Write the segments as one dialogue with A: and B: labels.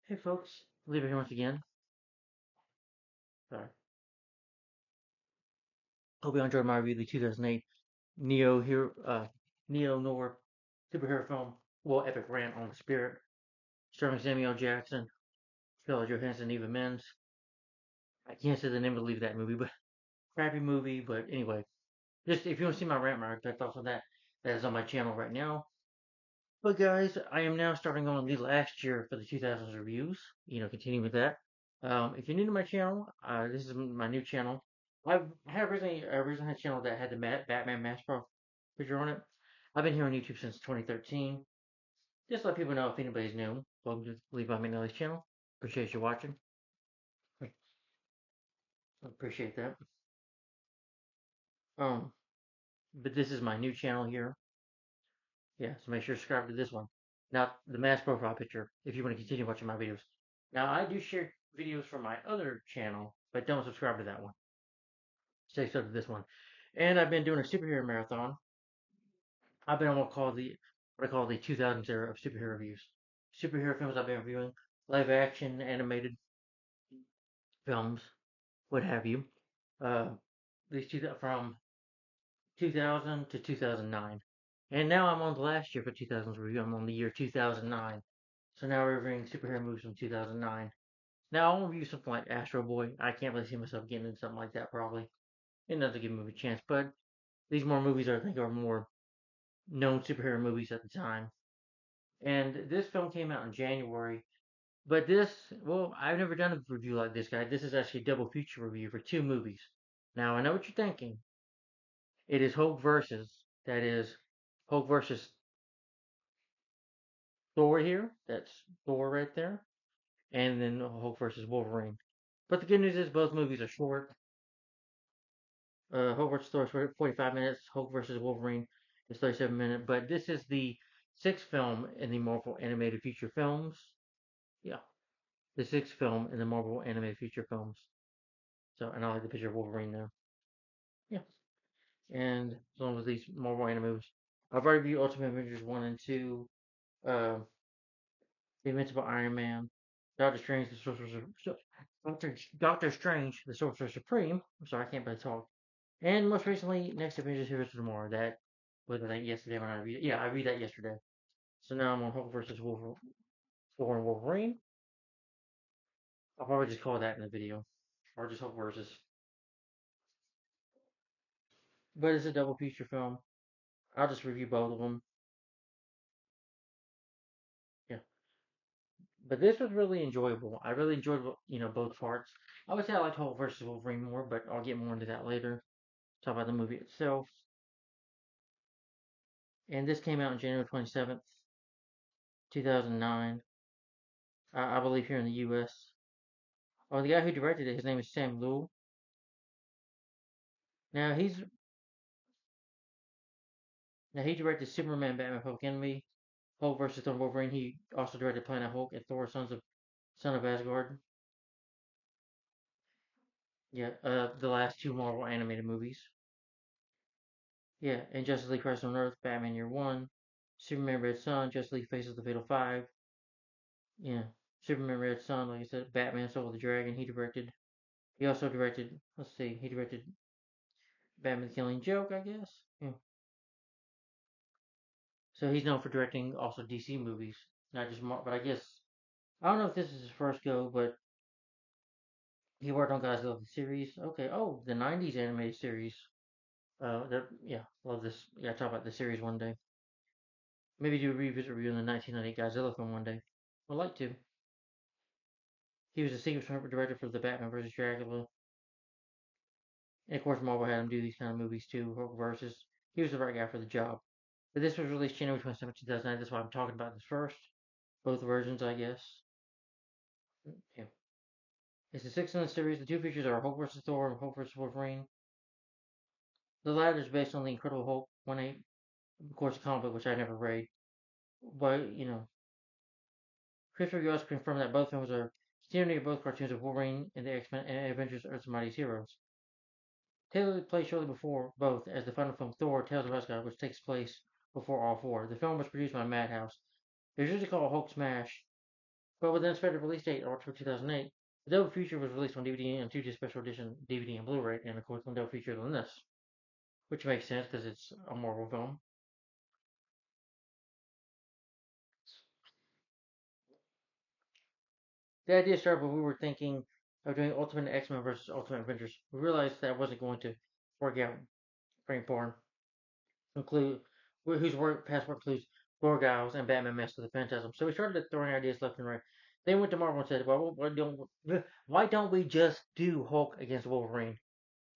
A: Hey folks, Lever here once again. Sorry. Hope you enjoyed my review of the 2008 Neo Hero, Neo Noir superhero film, well, epic rant on the spirit, starring Samuel Jackson, Scarlett Johansson, Eva Mendes. I can't say the name of that movie, but crappy movie. But anyway, just if you want to see my rant, my thoughts on that, that is on my channel right now. But guys, I am now starting on the last year for the 2000s reviews. Continuing with that. If you're new to my channel, this is my new channel. I originally had a channel that had the Batman Mask Pro picture on it. I've been here on YouTube since 2013. Just let people know if anybody's new. Welcome to Leave by McNally's channel. Appreciate you watching. Appreciate that. Um, but this is my new channel here. Yeah, so make sure to subscribe to this one. Not the mask profile picture if you want to continue watching my videos. Now, I do share videos from my other channel, but don't subscribe to that one. Stay sub to this one. And I've been doing a superhero marathon. I've been on what I call the 2000s era of superhero reviews. Superhero films I've been reviewing, live action, animated films, what have you. Uh, these two from 2000 to 2009. And now I'm on the last year for 2000s review. I'm on the year 2009. So now we're reviewing superhero movies from 2009. Now I'll review something like Astro Boy. I can't really see myself getting into something like that probably. It doesn't give a movie a chance, but these more movies I think are more known superhero movies at the time. And this film came out in January. But well, I've never done a review like this, guy. This is actually a double feature review for two movies. Now I know what you're thinking. It is Hulk versus, that is, Hulk versus Thor here. That's Thor right there. And then Hulk versus Wolverine. But the good news is both movies are short. Hulk versus Thor is 45 minutes. Hulk versus Wolverine is 37 minutes. But this is the sixth film in the Marvel animated feature films. Yeah, the sixth film in the Marvel animated feature films. So, and I like the picture of Wolverine there. Yeah, and as long as these Marvel animated, I've already reviewed Ultimate Avengers 1 and 2, uh, The Invincible Iron Man, Doctor Strange, the Sorcerer, Doctor Strange, the Sorcerer Supreme. I'm sorry, I can't better talk. And most recently, Next Avengers Heroes of Tomorrow. That was, I think, yesterday when I read it. Yeah, I read that yesterday. So now I'm on Hulk versus Wolverine, Thor and Wolverine. I'll probably just call that in the video. Or just Hulk versus. But it's a double feature film. I'll just review both of them. Yeah. But this was really enjoyable. I really enjoyed, both parts. I would say I liked Hulk versus Wolverine more, but I'll get more into that later. Talk about the movie itself. And this came out on January 27th, 2009. I believe here in the U.S. Oh, the guy who directed it, his name is Sam Liu. Now he's Now he directed Superman, Batman, Hulk Enemy, Hulk versus Thor, Wolverine. He also directed Planet Hulk and Thor: Son of Asgard. Yeah, the last two Marvel animated movies. Yeah, and Justice League Crisis on Earth, Batman Year One, Superman Red Son, Justice League Faces the Fatal Five. Yeah, Superman Red Son, like I said, Batman Soul of the Dragon. He directed. He also directed. Let's see, he directed Batman: The Killing Joke, I guess. Yeah. So he's known for directing also DC movies, not just Marvel. But I guess I don't know if this is his first go, but he worked on Godzilla the series. Okay. Oh, the '90s animated series. Yeah, love this. Yeah, talk about the series one day. Maybe do a revisit review on the 1998 Godzilla film one day. I'd like to. He was a senior director for the Batman vs. Dracula, and of course Marvel had him do these kind of movies too. Versus, he was the right guy for the job. But this was released January 27, 2009. That's why I'm talking about this first. Both versions, I guess. Yeah. It's the sixth in the series. The two features are Hulk vs. Thor and Hulk vs. Wolverine. The latter is based on the Incredible Hulk 1/8, of course, a comic book which I never read. But Chris Rios confirmed that both films are continuing both cartoons of Wolverine and the X-Men and Avengers Earth's Mightiest Heroes. Taylor played shortly before both as the final film Thor: Tales of Asgard, which takes place before all four. The film was produced by Madhouse. It was usually called Hulk Smash, But with the unexpected release date, October 2008, the Double Feature was released on DVD and 2 disc special edition DVD and Blu-ray, and of course on Double Feature than this, which makes sense because it's a Marvel film. The idea started when we were thinking of doing Ultimate X-Men versus Ultimate Avengers. We realized that wasn't going to work out. Frank Bourne include whose work past work includes Gorgiles and Batman Mask of the Phantasm. So we started throwing ideas left and right. Then went to Marvel and said, "Well, why don't we just do Hulk against Wolverine?"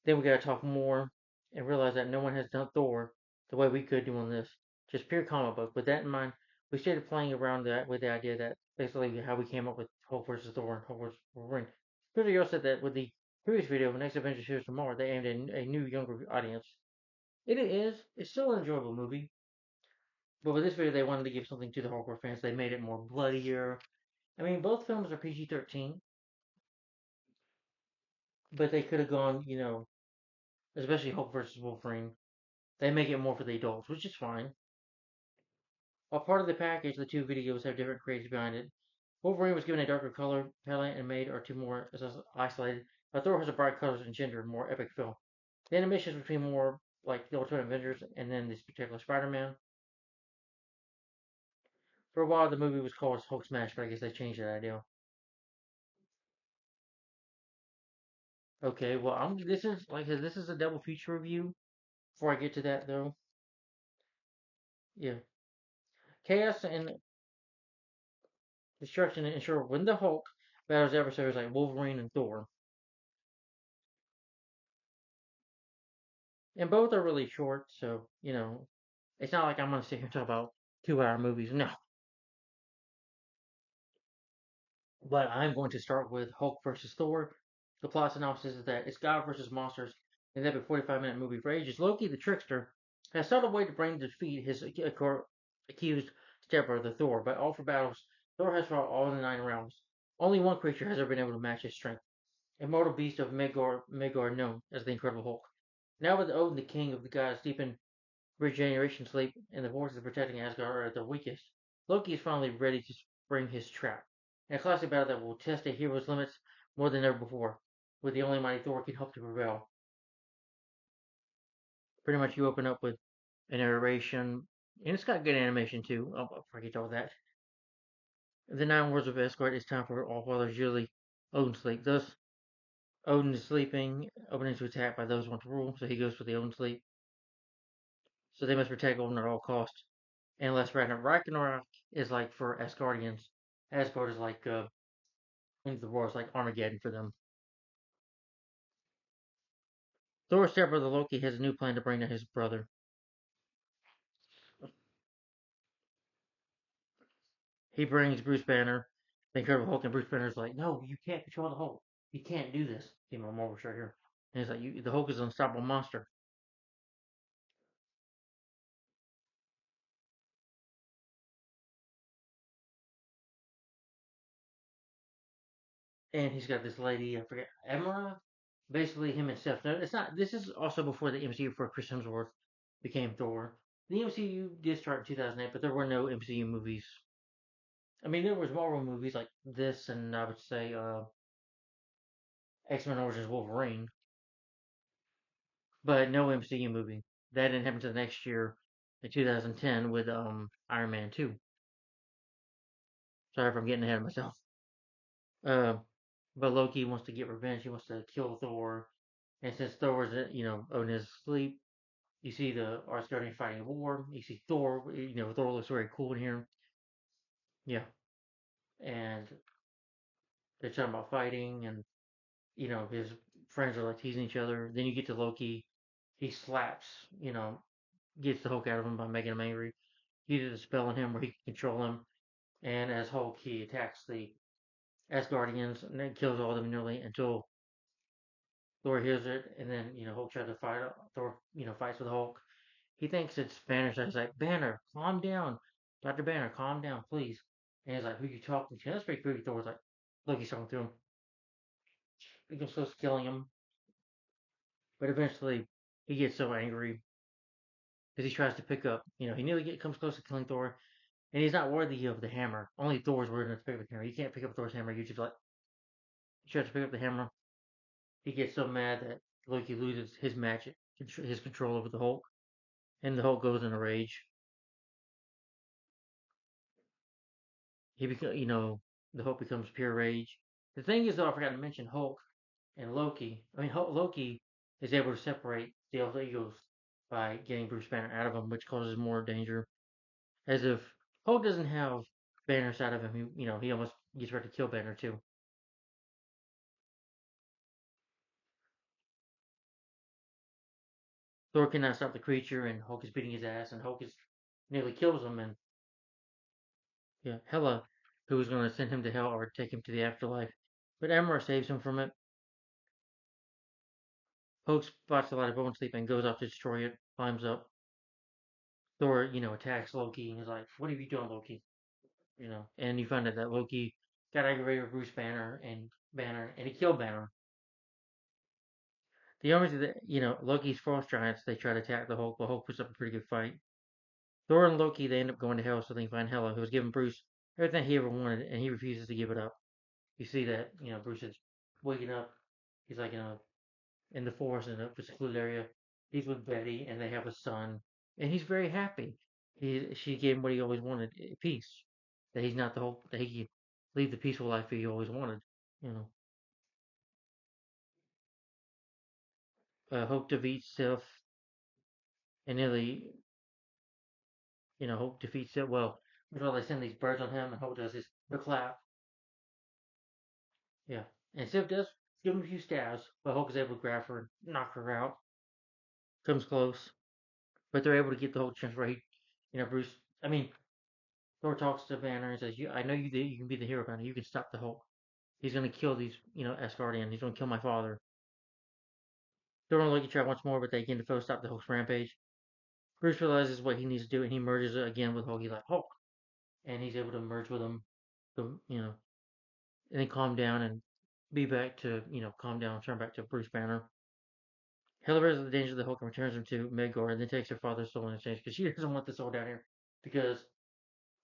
A: Then we got to talk more and realize that no one has done Thor the way we could doing this, just pure comic book. With that in mind, we started playing around that with the idea that basically how we came up with Hulk versus Thor and Hulk versus Wolverine. Peter said that with the previous video, Next Avengers Heroes Tomorrow, they aimed at a new, younger audience. It is. It's still an enjoyable movie. But with this video, they wanted to give something to the hardcore fans. They made it more bloodier. I mean, both films are PG-13, but they could have gone, especially Hulk versus Wolverine. They make it more for the adults, which is fine. While part of the package, the two videos have different creatives behind it. Wolverine was given a darker color palette and made are two more isolated, but Thor has a bright colors and gender, more epic feel. The animations between more like the Ultimate Avengers and then the Spectacular Spider-Man. For a while, the movie was called Hulk Smash, but I guess they changed that idea. Okay, well, this is like I said, this is a double feature review. Before I get to that, though, yeah, chaos and destruction ensure when the Hulk battles adversaries like Wolverine and Thor, and both are really short, so it's not like I'm gonna sit here and talk about 2 hour movies. No, but I'm going to start with Hulk versus Thor. The plot synopsis is that it's God versus monsters in that 45-minute movie. For ages, Loki the trickster has sought a way to bring to defeat his accused stepbrother Thor, but all for battles Thor has fought all in the 9 realms. Only one creature has ever been able to match his strength, a mortal beast of Megor known as the Incredible Hulk. Now with Odin, the king of the gods, deep in regeneration sleep and the forces protecting Asgard are at their weakest, Loki is finally ready to spring his trap. In a classic battle that will test a hero's limits more than ever before, with the only mighty Thor can hope to prevail. Pretty much you open up with an narration, and it's got good animation too. I'll forget all that. The 9 worlds of Asgard is time for all fathers usually Odin sleep. Thus, Odin is sleeping, opening to attack by those who want to rule, so he goes for the Odin sleep. So they must protect Odin at all costs. Unless Ragnarok is like for Asgardians. Asgard is like into the war is like Armageddon for them. Thor's stepbrother Loki has a new plan to bring down his brother. He brings Bruce Banner, the Incredible Hulk, and Bruce Banner's like, "No, you can't control the Hulk. You can't do this." See my Marvel shirt here. And he's like, "The Hulk is an unstoppable monster." And he's got this lady, I forget, Emma. Basically, him and Steph. No, it's not. This is also before the MCU, before Chris Hemsworth became Thor. The MCU did start in 2008, but there were no MCU movies. I mean, there was Marvel movies like this, and I would say X-Men Origins Wolverine, but no MCU movie. That didn't happen until the next year, in 2010, with Iron Man 2. Sorry if I'm getting ahead of myself. Uh, but Loki wants to get revenge. He wants to kill Thor, and since Thor is, Odin is asleep, you see the Asgardians fighting a war. You see Thor. Thor looks very cool in here. Yeah, and they're talking about fighting, and his friends are like teasing each other. Then you get to Loki. He slaps, gets the Hulk out of him by making him angry. He did a spell on him where he can control him. And as Hulk, he attacks the Asgardians and then kills all of them nearly until Thor hears it. And then, Hulk tries to fight. Thor, fights with Hulk. He thinks it's Banner, so he's like, "Banner, calm down. Dr. Banner, calm down, please." And he's like, "Who you talking to?" That's pretty creepy. Thor's like, Loki's talking to him. He gets close to killing him. But eventually, he gets so angry because he tries to pick up. He nearly comes close to killing Thor. and he's not worthy of the hammer. Only Thor's worthy enough to pick up the hammer. You can't pick up Thor's hammer. You just like he tries to pick up the hammer. He gets so mad that Loki loses his magic, his control over the Hulk, and the Hulk goes in a rage. The Hulk becomes pure rage. The thing is, though, I forgot to mention Hulk and Loki. I mean, Loki is able to separate the alter egos by getting Bruce Banner out of him, which causes more danger. As if Hulk doesn't have Banner side of him, he almost gets ready to kill Banner too. Thor cannot stop the creature, and Hulk is beating his ass, and Hulk is nearly kills him. And yeah, Hela, who was going to send him to hell or take him to the afterlife, but Emra saves him from it. Hulk spots the light of bone sleep and goes off to destroy it. Climbs up. Thor, attacks Loki and is like, "What have you done, Loki?" And you find out that Loki got aggravated with Bruce Banner, and he killed Banner. The armies of Loki's frost giants, they try to attack the Hulk, but Hulk puts up a pretty good fight. Thor and Loki, they end up going to Hell so they can find Hela, who has given Bruce everything he ever wanted, and he refuses to give it up. You see that, Bruce is waking up. He's like, in the forest in a secluded area. He's with Betty, and they have a son, and he's very happy. She gave him what he always wanted, peace. That he's not the Hulk, that he can lead the peaceful life he always wanted. You know, Hulk defeats Sif, and nearly, Hulk defeats Sif. Well, before they send these birds on him, and Hulk does the clap. Yeah, and Sif does give him a few stabs, but Hulk is able to grab her and knock her out. Comes close, but they're able to get the Hulk chance where Bruce. I mean, Thor talks to Banner and says, I know you can be the hero, Banner. You can stop the Hulk. He's going to kill these, Asgardian. He's going to kill my father." Thor and Loki try once more, but they again to stop the Hulk's rampage. Bruce realizes what he needs to do, and he merges again with Hulk. He's like, "Hulk," and he's able to merge with him, and then calm down and be back to, calm down, turn back to Bruce Banner. Hela realizes the danger of the Hulk and returns him to Midgard, and then takes her father's soul in exchange because she doesn't want the soul down here because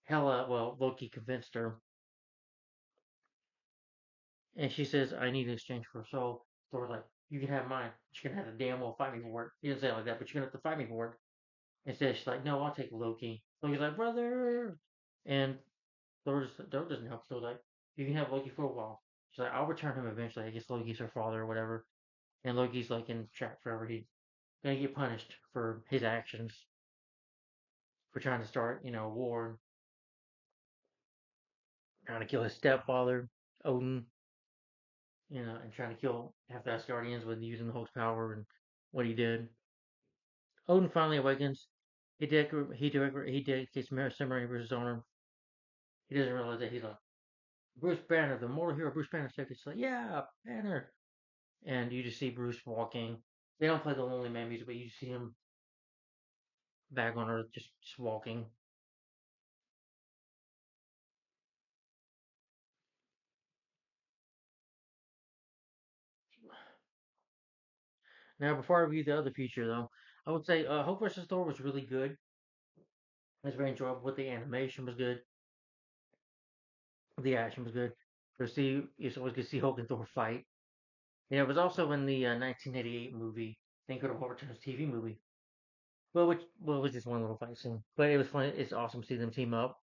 A: Loki convinced her. And she says, "I need to exchange for a soul." Thor's like, "You can have mine. But you're going to have to damn well fight me for it." He doesn't say it like that, but you're going to have to fight me for it. Instead, she's like, "No, I'll take Loki." Loki's like, "Brother." And Thor doesn't help. Thor's like, "You can have Loki for a while." She's like, "I'll return him eventually. I guess Loki's her father or whatever." And Loki's like in trap forever. He's going to get punished for his actions, for trying to start, a war, trying to kill his stepfather, Odin, and trying to kill half the Asgardians with using the Hulk's power and what he did. Odin finally awakens. He dedicates Cimmerian Bruce's honor. He doesn't realize that he's like Bruce Banner, the mortal hero. Bruce Banner. So it's like, yeah, Banner. And you just see Bruce walking. They don't play the Lonely Man music, but you see him back on Earth, just walking. Now, before I review the other feature, though, I would say Hulk vs. Thor was really good. It was very enjoyable. With the animation was good. The action was good. It's always good to see Hulk and Thor fight. It was also in the 1988 movie, Think of Hulk Returns TV movie. Well, it was just one little fight scene, but it was fun. It's awesome to see them team up.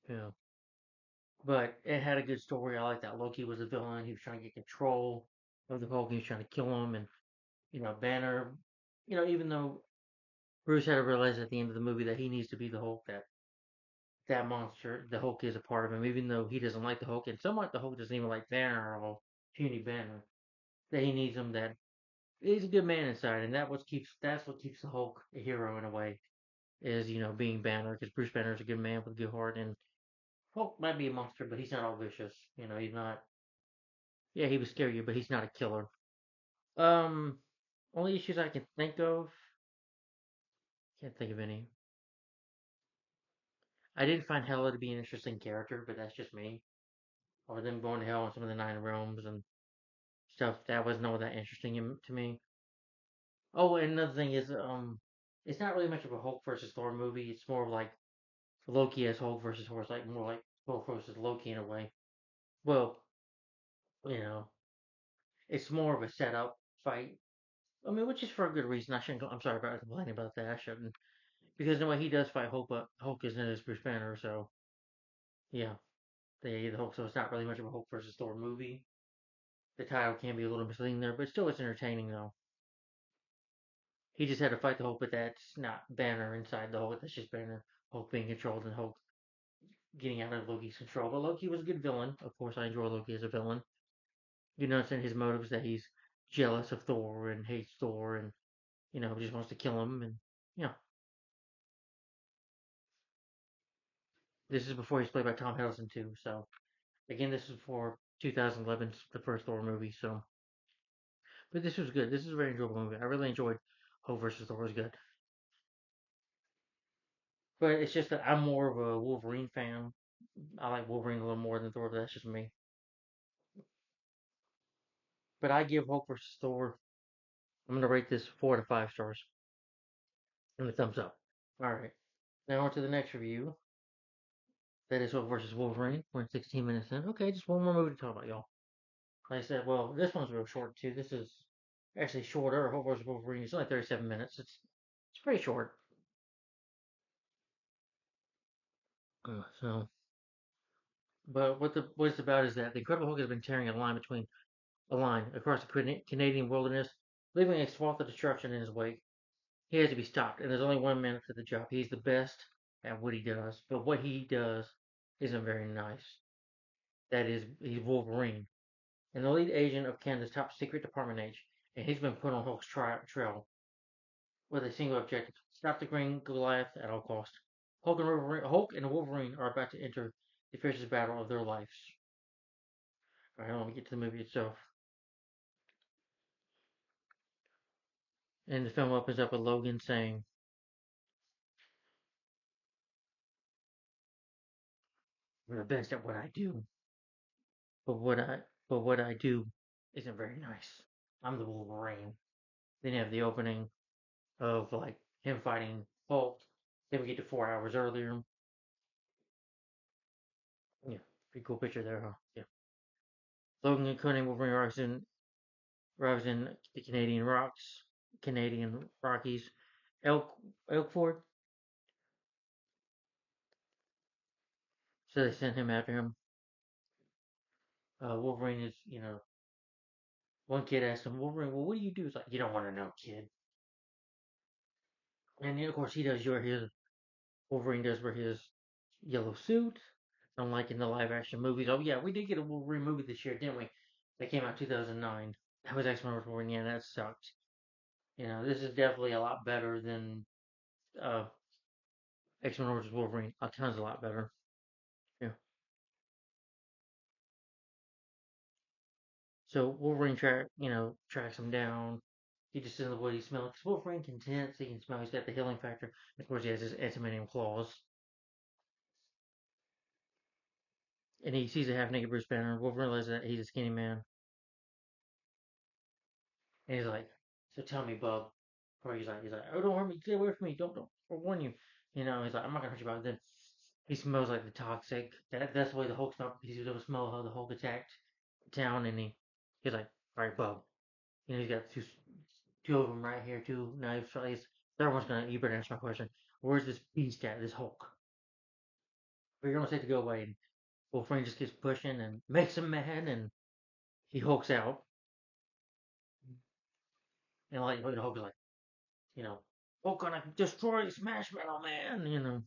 A: Yeah, but it had a good story. I like that Loki was a villain. He was trying to get control of the Hulk. He was trying to kill him, and Banner. Even though Bruce had to realize at the end of the movie that he needs to be the Hulk, that monster, the Hulk is a part of him, even though he doesn't like the Hulk, and somewhat the Hulk doesn't even like Banner or all, puny Banner. That he needs him. That he's a good man inside, and that's what keeps the Hulk a hero in a way. Is being Banner because Bruce Banner is a good man with a good heart, and Hulk might be a monster, but he's not all vicious. He's not. Yeah, he would scare you, but he's not a killer. Um, Only issues I can think of. Can't think of any. I didn't find Hela to be an interesting character, but that's just me. Or them going to hell in some of the Nine Realms and stuff that wasn't all that interesting to me. Oh, and another thing is, it's not really much of a Hulk versus Thor movie. It's more of like Loki as Hulk versus Thor. It's like more like Hulk versus Loki in a way. Well, you know, it's more of a setup fight. I mean, which is for a good reason. I shouldn't. I'm sorry about complaining about that. I shouldn't, because in a way he does fight Hulk, but Hulk isn't his Bruce Banner. So yeah, the Hulk. So it's not really much of a Hulk versus Thor movie. The title can be a little misleading there, but still it's entertaining though. He just had to fight the Hulk, but that's not Banner inside the Hulk. That's just Banner Hulk being controlled and Hulk getting out of Loki's control. But Loki was a good villain. Of course, I enjoy Loki as a villain. You notice in his motives that he's jealous of Thor and hates Thor and, just wants to kill him. And, you know, this is before he's played by Tom Hiddleston, too. So, again, this is before 2011, the first Thor movie. So, but this was good. This is a very enjoyable movie. I really enjoyed Hulk versus Thor. Was good. But it's just that I'm more of a Wolverine fan. I like Wolverine a little more than Thor, but that's just me. But I give Hulk versus Thor. I'm gonna rate this 4 to 5 stars and a thumbs up. All right. Now on to the next review. That is Hulk versus Wolverine. We're in 16 minutes in. Okay, just one more movie to talk about, y'all. Like I said, well, this one's real short too. This is actually shorter. Hulk versus Wolverine. It's only 37 minutes. It's pretty short. So, but what it's about is that the Incredible Hulk has been tearing a line across the Canadian wilderness, leaving a swath of destruction in his wake. He has to be stopped, and there's only one man for the job. He's the best at what he does, but what he does isn't very nice. That is, he's Wolverine, and the lead agent of Canada's top secret department H, and he's been put on Hulk's trail with a single objective: stop the Green Goliath at all costs. Hulk and Wolverine are about to enter the fiercest battle of their lives. All right, let me get to the movie itself. And the film opens up with Logan saying, "I'm the best at what I do, but what I do isn't very nice. I'm the Wolverine." Then you have the opening of like him fighting Hulk. Then we get to 4 hours earlier. Yeah, pretty cool picture there, huh? Yeah. Logan and Conan Wolverine arrives in the Canadian Rockies. Elk Elkford. So they sent him after him. Wolverine is, one kid asked him, Wolverine, well, what do you do? It's like, you don't want to know, kid. And of course, he does Wolverine does wear his yellow suit, unlike in the live action movies. Oh, yeah, we did get a Wolverine movie this year, didn't we? That came out 2009. That was X Men vs. Wolverine. Yeah, that sucked. This is definitely a lot better than uh, X Men vs. Wolverine. A tons a lot better. Yeah. So Wolverine tracks him down. He just doesn't know what he smells. Because Wolverine can sense, he can smell. He's got the healing factor. Of course, he has his adamantium claws. And he sees a half-naked Bruce Banner. Wolverine realizes that he's a skinny man. And he's like, "So tell me, bub." Or he's like, "Oh, don't hurt me. Stay away from me. Don't. I'll warn you." He's like, "I'm not gonna hurt you." But then he smells like the toxic. That's the way the Hulk smelled. He's able to smell how the Hulk attacked town, and he's like, "All right, bub." He's got two of them right here, two knives. So he's third one's gonna. You better answer my question. Where's this beast at? This Hulk? We're gonna say to go away, and Wolverine just keeps pushing and makes him mad, and he hulks out. And like Hulk is like, you know, Hulk gonna destroy Smash Metal Man.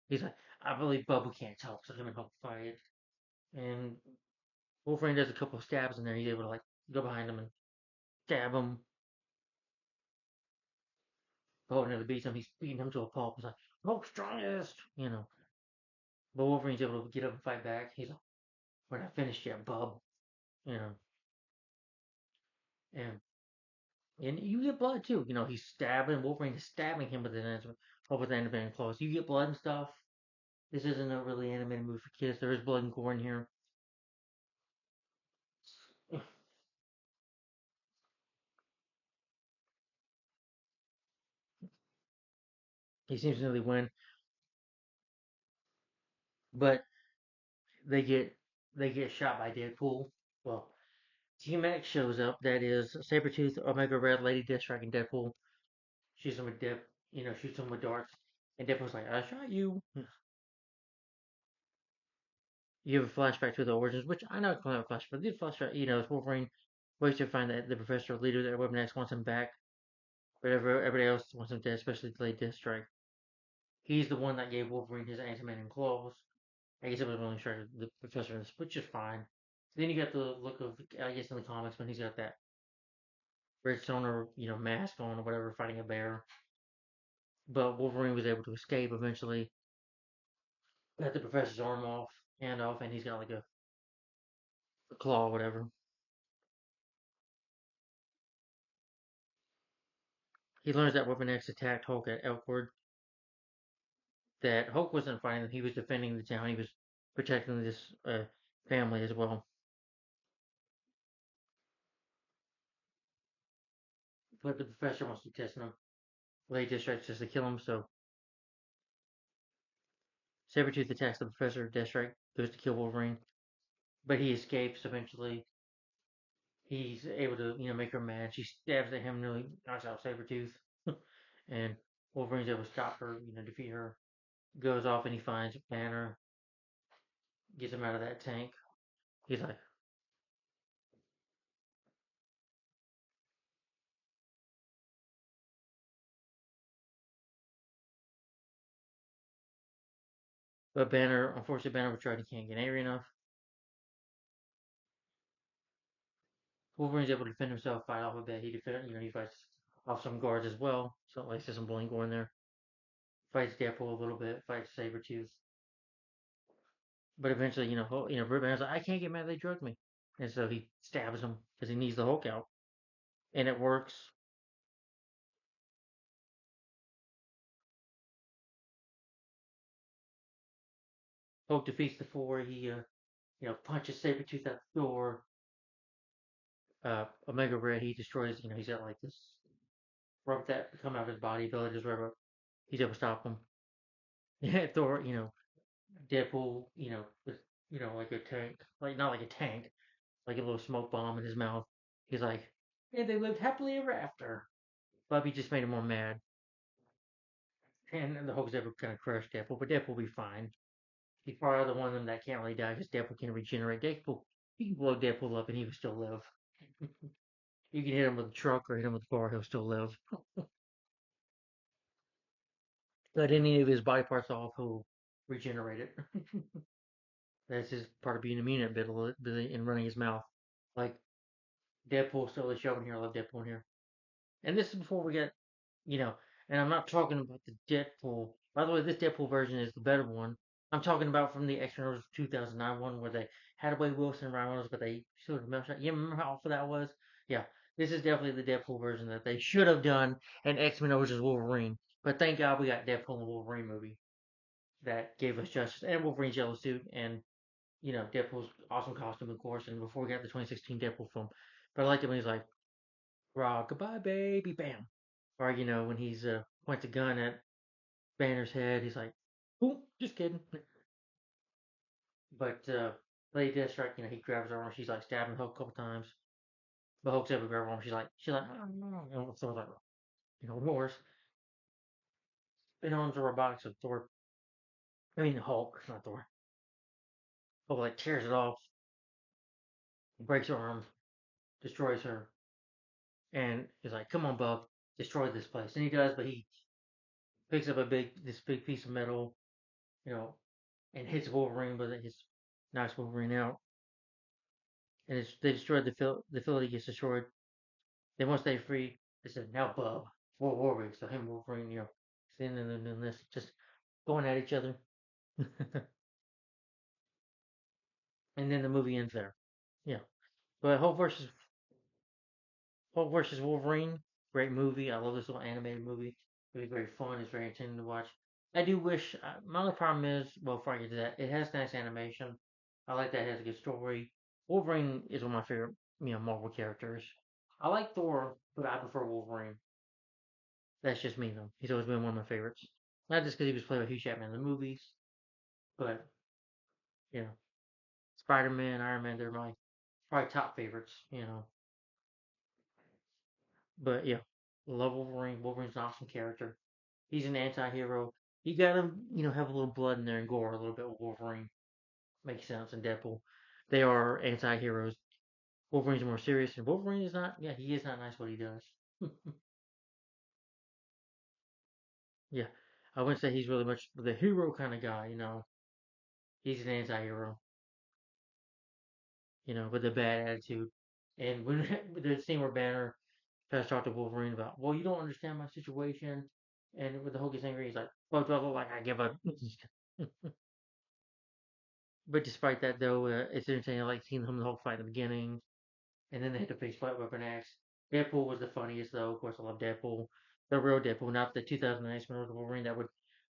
A: He's like, I believe Bubba can't talk, so him and Hulk fight. And Wolverine does a couple of stabs, and then he's able to like go behind him and stab him. Hulk nearly beats him. He's beating him to a pulp. He's like, Hulk strongest. But Wolverine's able to get up and fight back. He's like, we're not finished yet, bub. You know, and you get blood too. He's stabbing Wolverine is stabbing him with an animated claws. You get blood and stuff. This isn't a really animated movie for kids. There is blood and gore in here. He seems to really win, but they get they get shot by Deadpool. Well, Team X shows up. That is Sabretooth, Omega Red, Lady Deathstrike, and Deadpool. Shoots him with shoots him with darts, and Deadpool's like, "I shot you." You have a flashback to the origins, which I know it's not a flashback, but this flashback, it's Wolverine waits to find that the professor leader that Weapon X wants him back, but everybody else wants him dead, especially Lady Deathstrike. He's the one that gave Wolverine his Ant-Man claws. I guess it was only sure the professor, which is fine. Then you got the look of, I guess in the comics when he's got that red stoner, mask on or whatever, fighting a bear. But Wolverine was able to escape eventually. Got the professor's hand off, and he's got like a claw or whatever. He learns that Weapon X attacked Hulk at Elkwood. That Hulk wasn't fighting them; he was defending the town. He was protecting this family as well. But the professor wants to test him. Lady Deathstrike says to kill him, so Sabretooth attacks the professor. Deathstrike goes to kill Wolverine, but he escapes eventually. He's able to, make her mad. She stabs at him, nearly knocks out Sabretooth. And Wolverine's able to stop her, defeat her. Goes off and he finds Banner, gets him out of that tank. He's like, but unfortunately, Banner will try. He can't get angry enough. Wolverine's able to defend himself, fight off a bit. He fights off some guards as well. So like there's some bullying going there. Fights Deadpool a little bit. Fights Sabretooth. But eventually, Britt Banner's like, I can't get mad. They drugged me, and so he stabs him because he needs the Hulk out, and it works. Hulk defeats the four. He punches Sabretooth out the door. Omega Red, he destroys. He's got like this rubber that come out of his body, abilities, whatever. He's able to stop him. Yeah, Thor, Deadpool, with like a tank, like not like a tank, like a little smoke bomb in his mouth. He's like, yeah, they lived happily ever after. Bobby just made him more mad, and the Hulk's able to kind of crush Deadpool, but Deadpool will be fine. He's probably the one of them that can't really die because Deadpool can regenerate. Deadpool, you can blow Deadpool up and he will still live. You can hit him with a truck or hit him with a car, he'll still live. Cut any of his body parts off, he'll regenerate it. That's just part of being a mutant bit in running his mouth. Like Deadpool still is showing here. I love Deadpool here. And this is before we get, you know, and I'm not talking about the Deadpool. By the way, this Deadpool version is the better one. I'm talking about from the X-Men 2009 one where they had Wade Wilson and Ryan Reynolds, but they showed a mouth shot. You remember how awful that was? Yeah, this is definitely the Deadpool version that they should have done in X-Men versus Wolverine. But thank God we got Deadpool and the Wolverine movie that gave us justice and Wolverine's yellow suit and Deadpool's awesome costume, of course, and before we got the 2016 Deadpool film. But I liked it when he's like, "Rock, goodbye, baby, bam." Or, when he's points a gun at Banner's head, he's like, "Ooh, just kidding." But Lady Deathstrike, he grabs her arm, she's like stabbing Hulk a couple times. But Hulk's able to grab her arm, she's like, "Oh, no." Thor's like, remorse. Spin arms are robotics of Thor. I mean, Hulk, not Thor. Hulk, like, tears it off, breaks her arm, destroys her, and he's like, "Come on, Bub, destroy this place." And he does, but he picks up this big piece of metal, you know, and hits Wolverine, but it knocks Wolverine out. And they destroyed the facility gets destroyed. Then once they free, they said, "Now, Bub, for Warwick." So him and Wolverine, standing and doing this, just going at each other. And then the movie ends there. Yeah, but Hulk versus Wolverine, great movie. I love this little animated movie. It's very fun. It's very entertaining to watch. I do wish. My only problem is, well, before I get to that, it has nice animation. I like that it has a good story. Wolverine is one of my favorite, Marvel characters. I like Thor, but I prefer Wolverine. That's just me, though. He's always been one of my favorites. Not just because he was played by Hugh Jackman in the movies, but you know, Spider-Man, Iron Man, they're my probably top favorites. But yeah, love Wolverine. Wolverine's an awesome character. He's an anti-hero. You gotta, have a little blood in there and gore a little bit with Wolverine. Makes sense. And Deadpool, they are anti-heroes. Wolverine's more serious, and Wolverine is not. Yeah, he is not nice what he does. Yeah, I wouldn't say he's really much the hero kind of guy. He's an anti-hero. With a bad attitude. And when the scene where Banner tries to talk to Wolverine about, well, you don't understand my situation, and with the Hulk gets angry, he's like, well, do I look like I give a? But despite that, though, it's entertaining. I like seeing him and the Hulk fight in the beginning, and then they had to face fight Weapon X. Deadpool was the funniest, though. Of course, I love Deadpool. The real Deadpool, not the 2009 one with Wolverine that would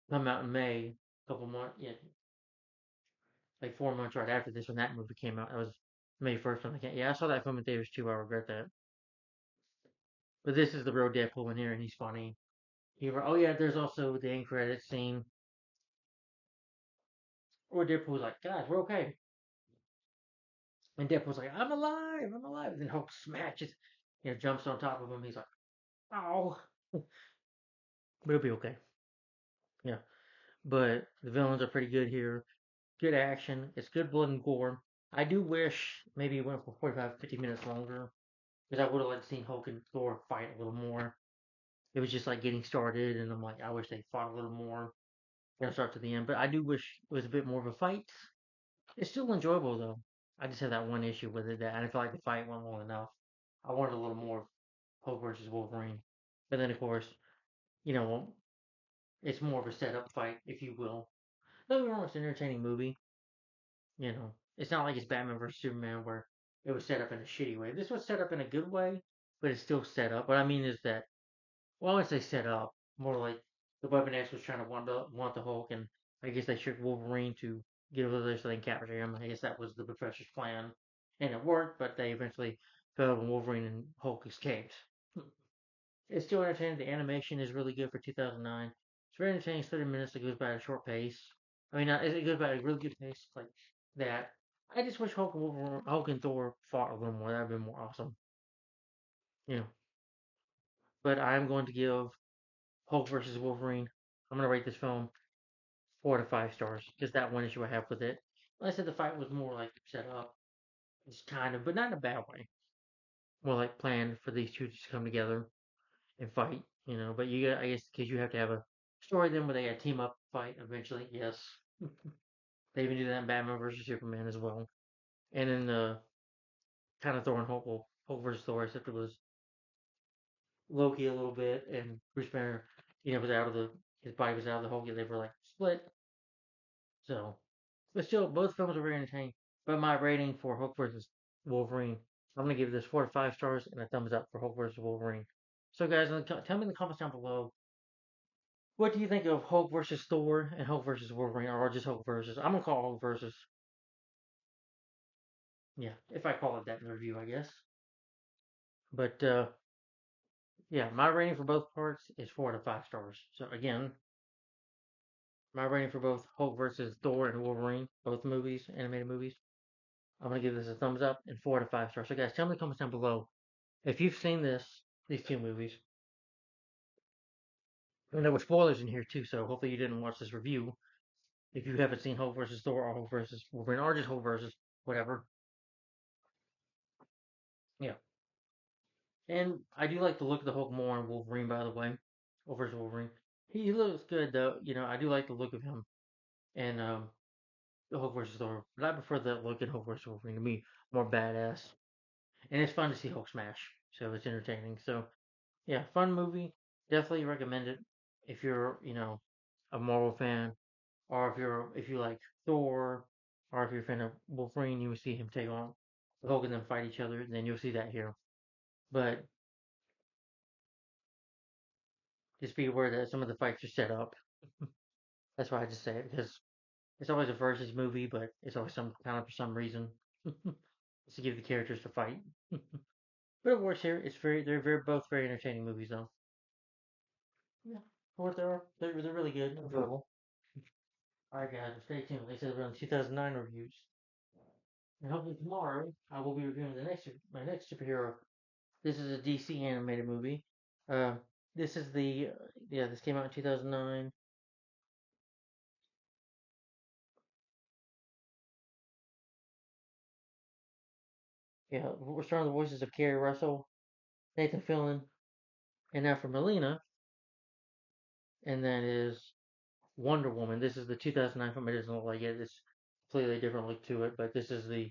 A: come out in May, a couple months, yeah, like 4 months right after this when that movie came out. That was May 1st. Yeah, I saw that film in theaters too. I regret that. But this is the real Deadpool in here, and he's funny. Oh yeah, there's also the end credit scene where Deadpool's like, "Guys, we're okay," and Deadpool's like, "I'm alive, I'm alive." And then Hulk smashes, jumps on top of him. He's like, "Oh," but it'll be okay. Yeah, but the villains are pretty good here. Good action. It's good blood and gore. I do wish maybe it went for 45, 50 minutes longer because I would have liked to see Hulk and Thor fight a little more. It was just like getting started, and I'm like, I wish they fought a little more from start to the end. But I do wish it was a bit more of a fight. It's still enjoyable though. I just have that one issue with it that I didn't feel like the fight went long enough. I wanted a little more Hulk versus Wolverine. But then of course, you know, it's more of a setup fight, if you will. Don't get me wrong, it's an entertaining movie. It's not like it's Batman versus Superman where it was set up in a shitty way. This was set up in a good way, but it's still set up. What I mean is that, well, I would say set up, more like the Weapon X was trying to want the Hulk, and I guess they tricked Wolverine to get over there so they can capture him. I guess that was the Professor's plan, and it worked, but they eventually failed when Wolverine and Hulk escaped. It's still entertaining. The animation is really good for 2009. It's very entertaining. It's 30 minutes. It goes by at a short pace. I mean, it goes by at a really good pace, like that. I just wish Hulk and Thor fought a little more. That would have been more awesome. You know. But I'm going to give Hulk versus Wolverine. I'm going to rate this film 4 to 5 stars. Just that one issue I have with it. Like I said, the fight was more like set up. It's kind of, but not in a bad way. More like planned for these two to just come together and fight. But I guess, because you have to have a story then where they had team up fight eventually. Yes, they even do that in Batman versus Superman as well. And in the kind of Thor and Hulk, well, Hulk versus Thor, except it was Loki a little bit, and Bruce Banner, was out of his body was out of the Hulk. They were like split. So, but still, both films are very entertaining. But my rating for Hulk versus Wolverine, I'm gonna give this 4 to 5 stars and a thumbs up for Hulk versus Wolverine. So, guys, tell me in the comments down below, what do you think of Hulk versus Thor and Hulk versus Wolverine, or just Hulk versus? I'm gonna call Hulk versus. Yeah, if I call it that in the review, I guess. But yeah, my rating for both parts is 4 to 5 stars. So again, my rating for both Hulk versus Thor and Wolverine, both movies, animated movies, I'm gonna give this a thumbs up and 4 to 5 stars. So guys, tell me in the comments down below if you've seen these two movies. And there were spoilers in here too, so hopefully you didn't watch this review. If you haven't seen Hulk versus Thor or Hulk versus Wolverine or just Hulk versus whatever, yeah. And I do like the look of the Hulk more on Wolverine, by the way, over Wolverine. He looks good though. I do like the look of him and the Hulk versus Thor, but I prefer the look in Hulk versus Wolverine to be more badass. And it's fun to see Hulk smash, so it's entertaining. So yeah, fun movie. Definitely recommend it if you're a Marvel fan, or if you like Thor, or if you're a fan of Wolverine, you will see him take on Hulk and them fight each other. Then you'll see that here. But just be aware that some of the fights are set up. That's why I just say it, because it's always a versus movie, but it's always some kind of for some reason. It's to give the characters to fight. But it works here. They're very both very entertaining movies though. Yeah. for what they are. They're really good, enjoyable. Alright, guys, stay tuned. They said we're on 2009 reviews. And hopefully tomorrow I will be reviewing my next superhero. This is a DC animated movie. Uh, this is this came out in 2009. Yeah, we're starting the voices of Kerry Russell, Nathan Fillion, and now for Melina, and that is Wonder Woman. This is the 2009 film. It doesn't look like it. It's completely different look to it, but this is the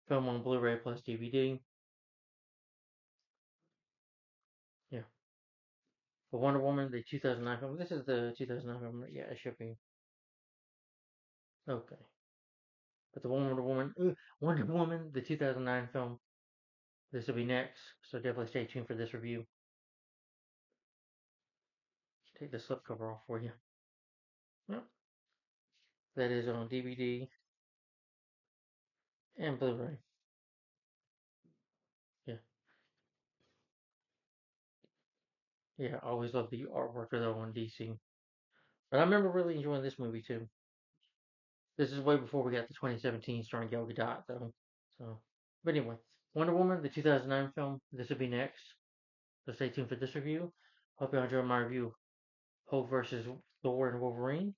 A: film on Blu-ray plus DVD. Yeah, for Wonder Woman, the 2009 film. This is the 2009 film. Yeah, it should be okay. But the Wonder Woman, the 2009 film. This will be next, so definitely stay tuned for this review. Take the slipcover off for you. Yep. That is on DVD and Blu-ray. Yeah, yeah. I always love the artwork of that on DC. But I remember really enjoying this movie too. This is way before we got the 2017 starring Gal Gadot though. So, but anyway, Wonder Woman, the 2009 film. This will be next. So stay tuned for this review. Hope you enjoyed my review of Hulk versus Thor and Wolverine.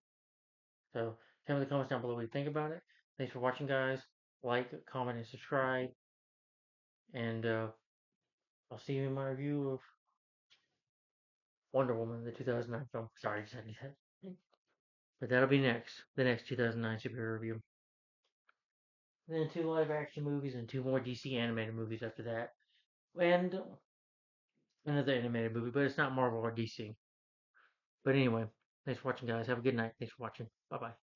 A: So tell me in the comments down below what you think about it. Thanks for watching, guys. Like, comment, and subscribe. And I'll see you in my review of Wonder Woman, the 2009 film. Sorry, I just had to say that. But that'll be next. The next 2009 superhero review. And then 2 live-action movies and 2 more DC animated movies after that. And another animated movie, but it's not Marvel or DC. But anyway, thanks for watching, guys. Have a good night. Thanks for watching. Bye bye.